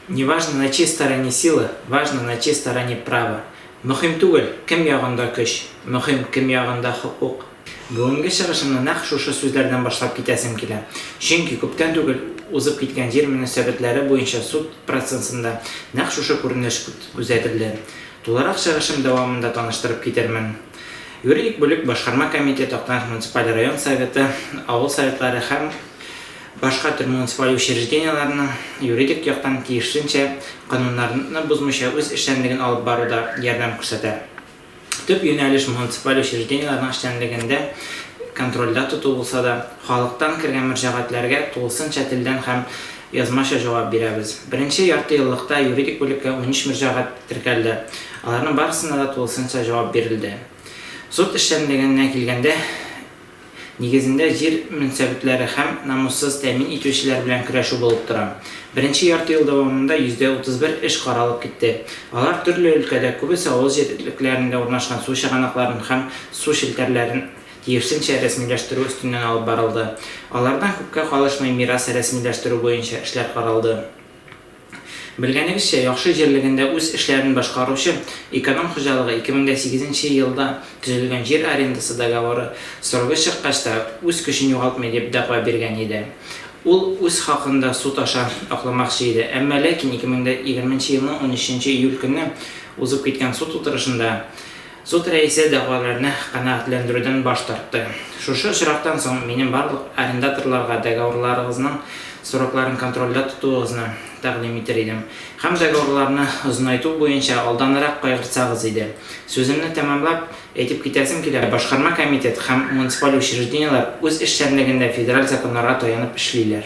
Неважно, на чьей стороне сила, важно, на чьей стороне право. Мөһим түгел, кем ягында көч, мөһим, кем ягында хукук. Бүгенге чыгышымны нәкъ шушы сүзләрдән башлап китәсем килә. Чөнки күптән түгел узып киткән җир мөнәсәбәтләре буенча суд процессында нәкъ шушы күренеш күзәтелде. Тулырак чыгышым дәвамында таныштырып китермен. Юридик бүлек башкарма комитеты, Актаныш муниципаль район советы, авыл советлары һәм башка төр муниципаль учрежденияларның юридик яктан тиешенчә кануннарны бозмыйча үз эшчәнлеген алып баруда ярдәм күрсәтә. Төп юнәлеш муниципаль учрежденияларның эшчәнлегендә контрольдә тоту булса да, халыктан кергән мөрәҗәгатьләргә тулысынча телдән һәм язмаша җавап бирәбез. Беренче ярты еллыкта юридик бүлеккә 13 мөрәҗәгать теркәлде. Аларның барысына да тулысынча җавап бирелде. Суд эшчәнлегенә килгәндә, нигезендә җир мөнәсәбәтләре һәм намуссыз тәэмин итүчеләр белән көрәшү булып тора. Беренче ярты ел дәвамында 31 эш каралып китте. Алар төрле өлкәдә, күбесе авыл җирлекләрендә урнашкан су чыганакларын һәм су челтәрләрен тиешенчә рәсмиләштерү өстеннән алып барылды. Алардан күпкә калышмый мирас рәсмиләштерү буенча эшләр каралды. Белгәнегезчә, яхшы җирлегендә үз эшләрен башкаручы эконом хуҗалыгы 2008 елда төзелгән җир арендасы договоры срогы чыккач та үз көчен югалтмый дип дәгъва биргән иде. Ул үз хакында суд аша акламакчы иде. Әмма ләкин 2020 елның 13 июль көнне узып киткән суд утырышында суд рәисе дәгъваларны канәгатьләндерүдән баш тартты. Шушы очрактан соң минем барлык арендаторларга договорларыгызның срокларын контрольдә тотуыгызны тәкъдим итер идем. Һәм договорларны озынайту буенча алданрак кайгыртсагыз иде. Сүземне тәмамлап әйтеп китәсем килә. Башкарма комитет һәм муниципаль учреждениялар үз эшчәнлегендә федераль законнарга таянып эшлиләр.